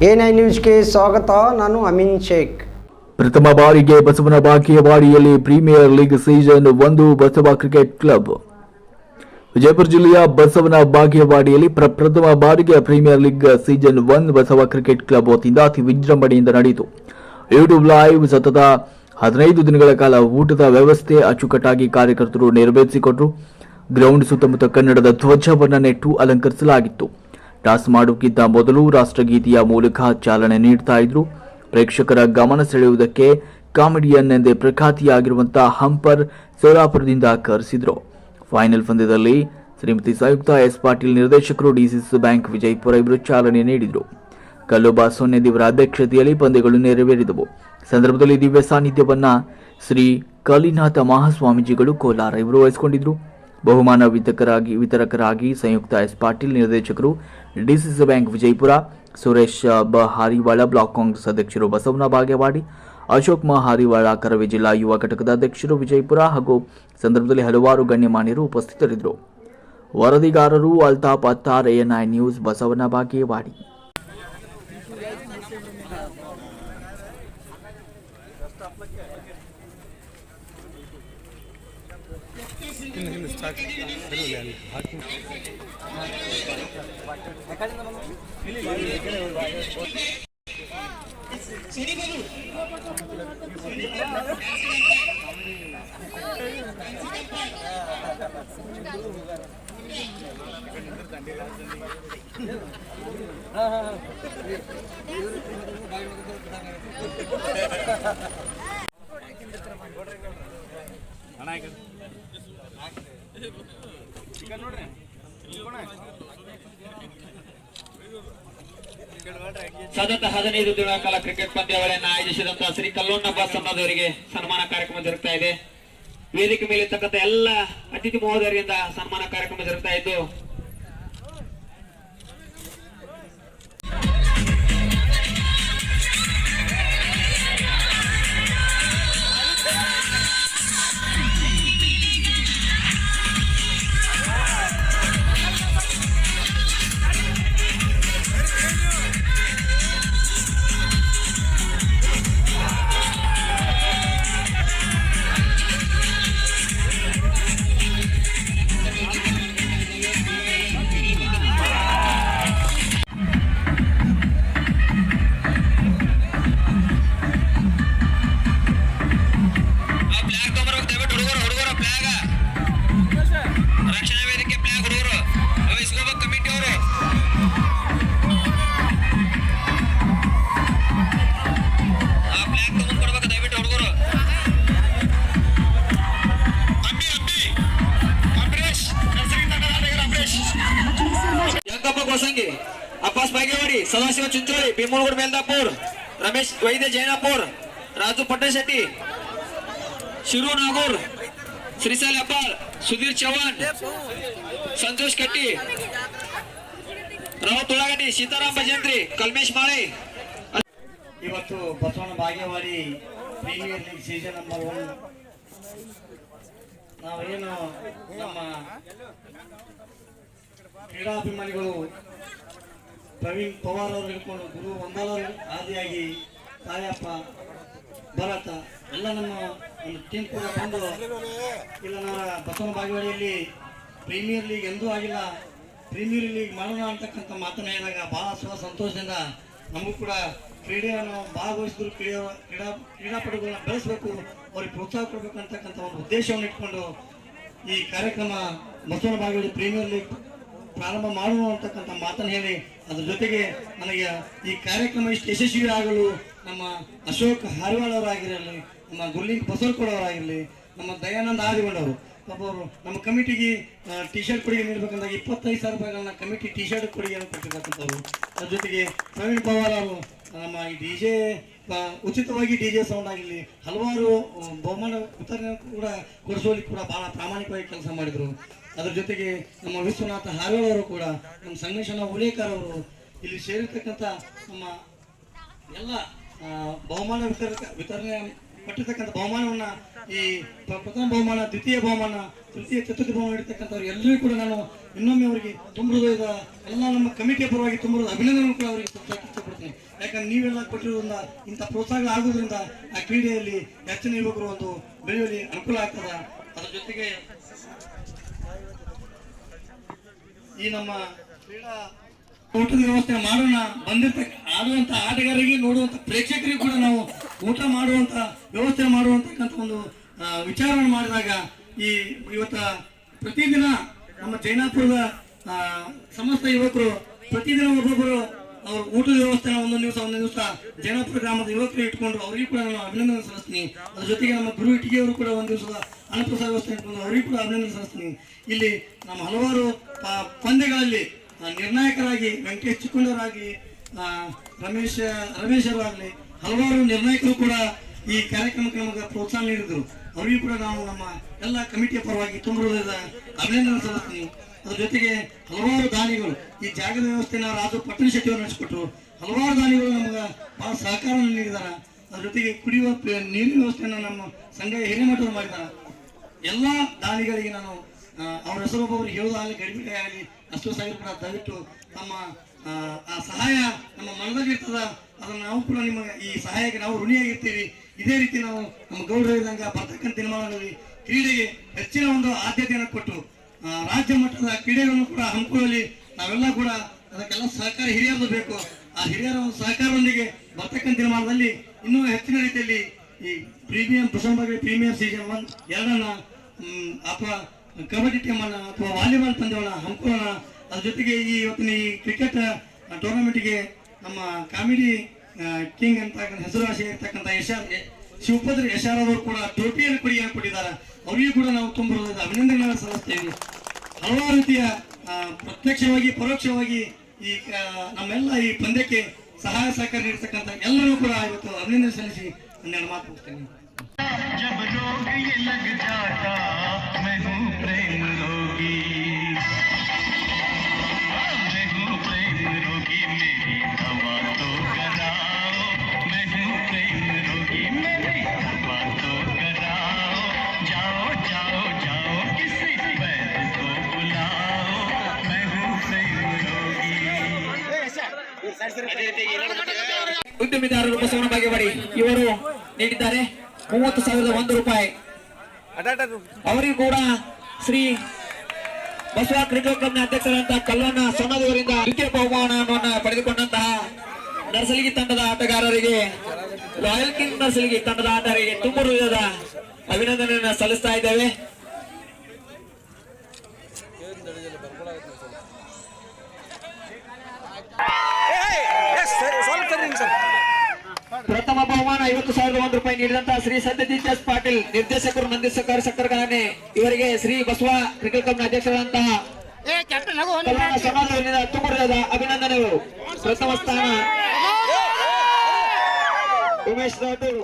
A9 ನ್ಯೂಸ್ಗೆ ಸ್ವಾಗತ. ನಾನು ಅಮೀನ್ ಶೇಖ್. ಪ್ರಥಮ ಬಾರಿಗೆ ಬಸವನ ಬಾಗೇವಾಡಿಯಲ್ಲಿ premier league season 1 Basava cricket club. Vijayapura ಜಿಲ್ಲೆಯ ಬಸವನ ಬಾಗೇವಾಡಿಯಲ್ಲಿ ಪ್ರಥಮ ಬಾರಿಗೆ premier league season 1 Basava cricket club ವತಿಯಿಂದ ಅತಿ ವಿಜೃಂಭಣೆಯಿಂದ ನಡೆಯಿತು. ಯೂಟ್ಯೂಬ್ ಲೈವ್ ಸತತ 15 ದಿನಗಳ ಕಾಲ ಊಟದ ವ್ಯವಸ್ಥೆ ಅಚ್ಚುಕಟ್ಟಾಗಿ ಕಾರ್ಯಕರ್ತರು ನೆರವೇರಿಸಿಕೊಟ್ಟರು. ಗ್ರೌಂಡ್ ಸುತ್ತಮುತ್ತ ಕನ್ನಡದ ಧ್ವಜವನ್ನು ನೆಟ್ಟು ಅಲಂಕರಿಸಲಾಗಿತ್ತು. ಟಾಸ್ ಮಾಡುವುದಕ್ಕಿಂತ ಮೊದಲು ರಾಷ್ಟ್ರಗೀತೆಯ ಮೂಲಕ ಚಾಲನೆ ನೀಡ್ತಾ ಇದ್ರು. ಪ್ರೇಕ್ಷಕರ ಗಮನ ಸೆಳೆಯುವುದಕ್ಕೆ ಕಾಮಿಡಿಯನ್ ಎಂದೇ ಪ್ರಖ್ಯಾತಿಯಾಗಿರುವಂತಹ ಹಂಪರ್ ಸೋಲಾಪುರದಿಂದ ಕರೆಸಿದ್ರು. ಫೈನಲ್ ಪಂದ್ಯದಲ್ಲಿ ಶ್ರೀಮತಿ ಸಂಯುಕ್ತ ಎಸ್ ಪಾಟೀಲ್ ನಿರ್ದೇಶಕರು, ಡಿಸಿಸಿ ಬ್ಯಾಂಕ್ ವಿಜಯಪುರ ಇವರು ಚಾಲನೆ ನೀಡಿದರು. ಕಲ್ಲುಬಾ ಸೊನ್ನೆದಿವರ ಅಧ್ಯಕ್ಷತೆಯಲ್ಲಿ ಪಂದ್ಯಗಳು ನೆರವೇರಿದವು. ಸಂದರ್ಭದಲ್ಲಿ ದಿವ್ಯ ಸಾನ್ನಿಧ್ಯವನ್ನ ಶ್ರೀ ಕಲಿನಾಥ ಮಹಾಸ್ವಾಮೀಜಿಗಳು ಕೋಲಾರ ಇವರು ವಹಿಸಿಕೊಂಡಿದ್ರು. ಬಹುಮಾನ ವಿತರಕರಾಗಿ ಸಂಯುಕ್ತ ಎಸ್ ಪಾಟೀಲ್ ನಿರ್ದೇಶಕರು, ಡಿಸಿಸಿ ಬ್ಯಾಂಕ್ ವಿಜಯಪುರ, ಸುರೇಶ್ ಬ ಹಾರಿವಾಳ ಬ್ಲಾಕ್ ಕಾಂಗ್ರೆಸ್ ಅಧ್ಯಕ್ಷರು ಬಸವನ ಬಾಗೇವಾಡಿ, ಅಶೋಕ್ ಮ ಹಾರಿವಾಳ ಕರವೇ ಜಿಲ್ಲಾ ಯುವ ಘಟಕದ ಅಧ್ಯಕ್ಷರು ವಿಜಯಪುರ ಹಾಗೂ ಸಂದರ್ಭದಲ್ಲಿ ಹಲವಾರು ಗಣ್ಯಮಾನ್ಯರು ಉಪಸ್ಥಿತರಿದ್ದರು. ವರದಿಗಾರರು ಅಲ್ತಾಫ್ ಅತ್ತಾರ್, A9 ನ್ಯೂಸ್, ಬಸವನ ಬಾಗೇವಾಡಿ. ಸತತ 15 ದಿನಗಳ ಕಾಲ ಕ್ರಿಕೆಟ್ ಪಂದ್ಯಾವಳಿಯನ್ನು ಆಯೋಜಿಸಿದಂತಹ ಶ್ರೀ ಕಲ್ಲೋಣ್ಣಪ್ಪ ಸನ್ನದವರಿಗೆ ಸನ್ಮಾನ ಕಾರ್ಯಕ್ರಮ ಜರುಗ್ತಾ ಇದೆ. ವೇದಿಕೆ ಮೇಲೆ ಇರ್ತಕ್ಕಂಥ ಎಲ್ಲ ಅತಿಥಿ ಮಹೋದಯರಿಂದ ಸನ್ಮಾನ ಕಾರ್ಯಕ್ರಮ ಜರುಗ್ತಾ ಇದ್ದು गोसंगी, अब्बास बागेवाडी, सदाशिव चिंचोळी, भीमोलगड मेलदापूर, रमेश वैद्य जैनापूर, राजू पट्टेशेट्टी, शिरू नागूर, श्रीसाल अप्पाळ, सुधीर चव्हाण, संतोष कट्टी, राव तुळागड्डी, सीताराम भजंत्री, कल्मेश माळे. ಇವತ್ತು Basavana Bagewadi premier league season number 1 ನಾವೇನು ನಮ್ಮ ಕ್ರೀಡಾಭಿಮಾನಿಗಳು ಪ್ರವೀಣ್ ಪವಾರ್ ಅವರು ಹಿಡ್ಕೊಂಡು ಗುರು ವಂದಾಲರು ಆದಿಯಾಗಿ ತಾಯಪ್ಪ ಭರತ ಎಲ್ಲ ನಮ್ಮ ಒಂದು ಟೀಮ್ ಕೂಡ ಬಂದು ಇಲ್ಲ ನಾವು ಬಸವನ ಬಾಗೇವಾಡಿಯಲ್ಲಿ ಪ್ರೀಮಿಯರ್ ಲೀಗ್ ಎಂದೂ ಆಗಿಲ್ಲ, ಪ್ರೀಮಿಯರ್ ಲೀಗ್ ಮಾಡೋಣ ಅಂತಕ್ಕಂಥ ಮಾತನ್ನ ಹೇಳಿದಾಗ ಬಹಳ ಸಂತೋಷದಿಂದ ನಮಗೂ ಕೂಡ ಕ್ರೀಡೆಯನ್ನು ಭಾಗವಹಿಸಿದ್ರು ಕ್ರೀಡಾಪಟುಗಳನ್ನ ಬೆಳೆಸಬೇಕು, ಅವ್ರಿಗೆ ಪ್ರೋತ್ಸಾಹ ಕೊಡಬೇಕು ಅಂತಕ್ಕಂಥ ಒಂದು ಉದ್ದೇಶವನ್ನು ಇಟ್ಕೊಂಡು ಈ ಕಾರ್ಯಕ್ರಮ ಬಸವನ ಬಾಗೇವಾಡಿ ಪ್ರೀಮಿಯರ್ ಲೀಗ್ ಪ್ರಾರಂಭ ಮಾಡೋಣ ಅಂತಕ್ಕಂಥ ಮಾತನ್ನು ಹೇಳಿ ಅದ್ರ ಜೊತೆಗೆ ನನಗೆ ಈ ಕಾರ್ಯಕ್ರಮ ಇಷ್ಟು ಯಶಸ್ವಿ ಆಗಲು ನಮ್ಮ ಅಶೋಕ್ ಹಾರಿವಾಳ ಅವರಾಗಿರಲಿ, ನಮ್ಮ ಗುರ್ಲಿಂಗ್ ಬಸವರಕೋಡವರಾಗಿರಲಿ, ನಮ್ಮ ದಯಾನಂದ ಆದಿಗೊಂಡವರು ಒಬ್ಬರು ನಮ್ಮ ಕಮಿಟಿಗೆ ಟಿ ಶರ್ಟ್ ಕೊಡುಗೆ ನೀಡಬೇಕಂದಾಗ 25,000 ರೂಪಾಯಿಗಳನ್ನ ಕಮಿಟಿ ಟಿ ಶರ್ಟ್ ಕೊಡುಗೆಯನ್ನು ಕೊಟ್ಟಿರ್ತಕ್ಕಂಥವ್ರು. ಅದ್ರ ಜೊತೆಗೆ ಪ್ರವೀಣ್ ಪವಾರ್ ಅವರು ನಮ್ಮ ಈ DJ ಉಚಿತವಾಗಿ DJ ಸೌಂಡ್ ಆಗಿರಲಿ ಹಲವಾರು ಬಹುಮಾನ ವಿತರಣೆ ಕೂಡ ಕೊಡಿಸುವಲ್ಲಿ ಕೂಡ ಬಹಳ ಪ್ರಾಮಾಣಿಕವಾಗಿ ಕೆಲಸ ಮಾಡಿದರು. ಅದ್ರ ಜೊತೆಗೆ ನಮ್ಮ ವಿಶ್ವನಾಥ ಹಾರೋಳ್ ಅವರು ಕೂಡ, ನಮ್ಮ ಸಂಗಮೇಶನ ಉಲೇಕರ್ ಅವರು, ಇಲ್ಲಿ ಸೇರಿರ್ತಕ್ಕಂಥ ನಮ್ಮ ಎಲ್ಲ ಬಹುಮಾನ ವಿತರಣೆ ಪಟ್ಟಿರ್ತಕ್ಕಂಥ ಬಹುಮಾನವನ್ನ ಈ ಪ್ರಥಮ ಬಹುಮಾನ, ದ್ವಿತೀಯ ಬಹುಮಾನ, ತೃತೀಯ ಚತುರ್ಥ ಬಹುಮಾನ ಇರ್ತಕ್ಕಂಥವ್ರು ಎಲ್ಲರಿಗೂ ಕೂಡ ನಾನು ಇನ್ನೊಮ್ಮೆ ಅವರಿಗೆ ತುಂಬ ಹೃದಯದ ಎಲ್ಲ ನಮ್ಮ ಕಮಿಟಿಯ ಪರವಾಗಿ ತುಂಬ ಅಭಿನಂದನೆ ಕೂಡ ಅವರಿಗೆ ಇಷ್ಟಪಡ್ತೀನಿ. ಯಾಕಂದ್ರೆ ನೀವೆಲ್ಲ ಕೊಟ್ಟಿರೋದ್ರಿಂದ ಇಂಥ ಪ್ರೋತ್ಸಾಹಗಳಾಗೋದ್ರಿಂದ ಆ ಕ್ರೀಡೆಯಲ್ಲಿ ಹೆಚ್ಚಿನ ಯುವಕರು ಒಂದು ಬೆಳೆಯುವಲ್ಲಿ ಅನುಕೂಲ ಆಗ್ತದ. ಅದ್ರ ಜೊತೆಗೆ ಈ ನಮ್ಮ ಕ್ರೀಡಾ ಊಟದ ವ್ಯವಸ್ಥೆ ಮಾಡೋಣ, ಆಡುವಂತ ಆಟಗಾರರಿಗೆ ನೋಡುವಂತ ಪ್ರೇಕ್ಷಕರಿಗೂ ಕೂಡ ನಾವು ಊಟ ಮಾಡುವಂತ ವ್ಯವಸ್ಥೆ ಮಾಡುವಂತಕ್ಕಂಥ ಒಂದು ವಿಚಾರವನ್ನು ಮಾಡಿದಾಗ ಇವತ್ತ ಪ್ರತಿದಿನ ನಮ್ಮ ಜೈನಾಪುರದ ಸಮಸ್ತ ಯುವಕರು ಪ್ರತಿದಿನ ಒಬ್ಬೊಬ್ಬರು ಅವ್ರ ಊಟದ ವ್ಯವಸ್ಥೆನ ಒಂದೊಂದು ದಿವಸ ಜೈನಾಪುರ ಗ್ರಾಮದ ಯುವಕರು ಇಟ್ಕೊಂಡು ಅವರಿಗೂ ಕೂಡ ನಾನು ಅಭಿನಂದನೆ ಸಲ್ಲಿಸ್ತೀನಿ. ಅದ್ರ ಜೊತೆಗೆ ನಮ್ಮ ಗುರು ಇಟ್ಟಿಗೆಯವರು ಕೂಡ ಒಂದು ದಿವಸದ ಅನ್ನಪ್ರಸಾದ ವ್ಯವಸ್ಥೆ ಇಟ್ಕೊಂಡು ಅವರಿಗೂ ಕೂಡ ಅಭಿನಂದನೆ ಸಲ್ಲಿಸ್ತೀನಿ. ಇಲ್ಲಿ ನಮ್ಮ ಹಲವಾರು ಪಂದ್ಯಗಳಲ್ಲಿ ನಿರ್ಣಾಯಕರಾಗಿ ವೆಂಕಟೇಶ್ ಚಿಕ್ಕುಂಡವರಾಗಿ ರಮೇಶ್ ಅವರಾಗಲಿ ಹಲವಾರು ನಿರ್ಣಾಯಕರು ಕೂಡ ಈ ಕಾರ್ಯಕ್ರಮಕ್ಕೆ ನಮಗೆ ಪ್ರೋತ್ಸಾಹ ನೀಡಿದ್ರು. ಅವರಿಗೂ ಕೂಡ ನಾವು ನಮ್ಮ ಎಲ್ಲ ಕಮಿಟಿಯ ಪರವಾಗಿ ತುಂಬ ಹೃದಯದ ಅಭಿನಂದನೆ ಸಲ್ಲಿಸ್ತೀನಿ. ಅದ್ರ ಜೊತೆಗೆ ಹಲವಾರು ದಾನಿಗಳು ಈ ಜಾಗದ ವ್ಯವಸ್ಥೆನ ರಾಜು ಪಟ್ಟಣ ಶೆಟ್ಟಿಯವರು ನಡೆಸಿಕೊಟ್ರು. ಹಲವಾರು ದಾನಿಗಳು ನಮಗೆ ಬಹಳ ಸಹಕಾರ ನೀಡಿದ್ದಾರೆ. ಅದ್ರ ಜೊತೆಗೆ ಕುಡಿಯುವ ನೀರಿನ ವ್ಯವಸ್ಥೆಯನ್ನು ನಮ್ಮ ಸಂಘ ಹಿರೇಮಠರು ಮಾಡಿದ್ದಾರೆ. ಎಲ್ಲ ದಾನಿಗಳಿಗೆ ನಾನು ಅವ್ರ ಹೆಸರೊಬ್ಬೊಬ್ಬರು ಹೇಳೋದಾಗಲಿ ಗಡಿಬಿಡಿ ಆಗಲಿ ಅಷ್ಟು ಸಾವಿರ ಕೂಡ ದಯವಿಟ್ಟು ನಮ್ಮ ಆ ಸಹಾಯ ನಮ್ಮ ಮನದಲ್ಲಿ ಇರ್ತದ, ಅದನ್ನು ನಾವು ಕೂಡ ನಿಮಗೆ ಈ ಸಹಾಯಕ್ಕೆ ನಾವು ಋಣಿಯಾಗಿರ್ತೀವಿ. ಇದೇ ರೀತಿ ನಾವು ನಮ್ಮ ಗೌರವ ಇದ್ದಂಗೆ ಬರ್ತಕ್ಕಂಥ ದಿನಮಾನಗಳಲ್ಲಿ ಕ್ರೀಡೆಗೆ ಹೆಚ್ಚಿನ ಒಂದು ಆದ್ಯತೆಯನ್ನು ಕೊಟ್ಟು ರಾಜ್ಯ ಮಟ್ಟದ ಕ್ರೀಡೆಗಳನ್ನು ಕೂಡ ಹಮ್ಮಿಕೊಳ್ಳಲಿ. ನಾವೆಲ್ಲ ಕೂಡ ಅದಕ್ಕೆಲ್ಲ ಸಹಕಾರ ಹಿರಿಯರದು ಬೇಕು. ಆ ಹಿರಿಯರ ಒಂದು ಸಹಕಾರದೊಂದಿಗೆ ಬರ್ತಕ್ಕಂಥ ದಿನಮಾನದಲ್ಲಿ ಇನ್ನೂ ಹೆಚ್ಚಿನ ರೀತಿಯಲ್ಲಿ ಈ ಪ್ರೀಮಿಯರ್ ಸೀಸನ್ 1, 2 ಅಥವಾ ಕಬಡ್ಡಿ ಟೀಮನ್ನು ಅಥವಾ ವಾಲಿಬಾಲ್ ಪಂದ್ಯವನ್ನು ಹಮ್ಮಿಕೊಳ್ಳೋಣ. ಅದ್ರ ಜೊತೆಗೆ ಇವತ್ತಿನ ಈ ಕ್ರಿಕೆಟ್ ಟೂರ್ನಮೆಂಟ್ಗೆ ನಮ್ಮ ಕಾಮಿಡಿ ಕಿಂಗ್ ಅಂತ ಹೆಸರುವಾಸಿ ಇರ್ತಕ್ಕಂಥ ಶಿವಪದ್ರ ಯಶಾರವರು ಕೂಡ ಟ್ರೋಫಿಯನ್ನು ಕೊಟ್ಟಿದ್ದಾರೆ. ಅವರಿಗೂ ಕೂಡ ನಾವು ತುಂಬ ಅಭಿನಂದನೆಗಳನ್ನು ಸಲ್ಲಿಸ್ತೇವೆ. ಹಲವಾರು ರೀತಿಯ ಪ್ರತ್ಯಕ್ಷವಾಗಿ ಪರೋಕ್ಷವಾಗಿ ಈ ನಮ್ಮೆಲ್ಲ ಈ ಪಂದ್ಯಕ್ಕೆ ಸಹಾಯ ಸಹಕಾರ ನೀಡತಕ್ಕಂಥ ಎಲ್ಲರೂ ಕೂಡ ಇವತ್ತು ಅಭಿನಂದನೆ ಸಲ್ಲಿಸಿ ನನ್ನ ಮಾತು ಮುಗಿಸ್ತೇನೆ. जब रोग ये लग जाता मैं हूँ प्रेम रोगी, मैं हूँ प्रेम रोगी, मेरी दवा तो कराओ, मैं हूँ प्रेम रोगी, मेरी दवा तो कराओ, जाओ जाओ जाओ किसी वैद्य को बुलाओ, मैं हूँ प्रेम रोगी. ಉದ್ಯಮಿದಾರರು ಬಸವನ ಬಾಗೇವಾಡಿ ಇವರು ನೀಡಿದ್ದಾರೆ 30,001 ರೂಪಾಯಿ. ಅವರಿಗೂ ಕೂಡ ಶ್ರೀ ಬಸವ ಕ್ರಿಕೆಟ್ ಕ್ಲಬ್ನ ಅಧ್ಯಕ್ಷರಾದಂತಹ ಕಲ್ಲಣ್ಣ ಸೊನ್ನದವರಿಂದ ದ್ವಿತೀಯ ಬಹುಮಾನವನ್ನು ಪಡೆದುಕೊಂಡಂತಹ ನರ್ಸಲಿಗಿ ತಂಡದ ಆಟಗಾರರಿಗೆ, ರಾಯಲ್ ಕಿಂಗ್ ನರ್ಸಲಿಗಿ ತಂಡದ ಆಟಗಾರರಿಗೆ ತುಂಬ ಹೃದಯದ ಅಭಿನಂದನೆಯನ್ನು ಸಲ್ಲಿಸ್ತಾ ಇದ್ದೇವೆ. ಪ್ರಥಮ ಬಹುಮಾನ 50,001 ರೂಪಾಯಿ ನೀಡಿದಂತಹ ಶ್ರೀ ಸತ್ಯಜಿತ್ ಎಸ್ ಪಾಟೀಲ್ ನಿರ್ದೇಶಕರು ನಂದಿ ಸಹಕಾರಿ ಸಕ್ಕರೆ ಕಾರ್ಖಾನೆ ಇವರಿಗೆ ಶ್ರೀ ಬಸವ ಕ್ರಿಕೆಟ್ ಕ್ಲಬ್ನ ಅಧ್ಯಕ್ಷರಾದಂತಹ ಸಮಾಜದಿಂದ ತುಂಬರದ ಅಭಿನಂದನೆಗಳು. ಪ್ರಥಮ ಸ್ಥಾನ ಉಮೇಶ್ ರಾಠೋಡ್.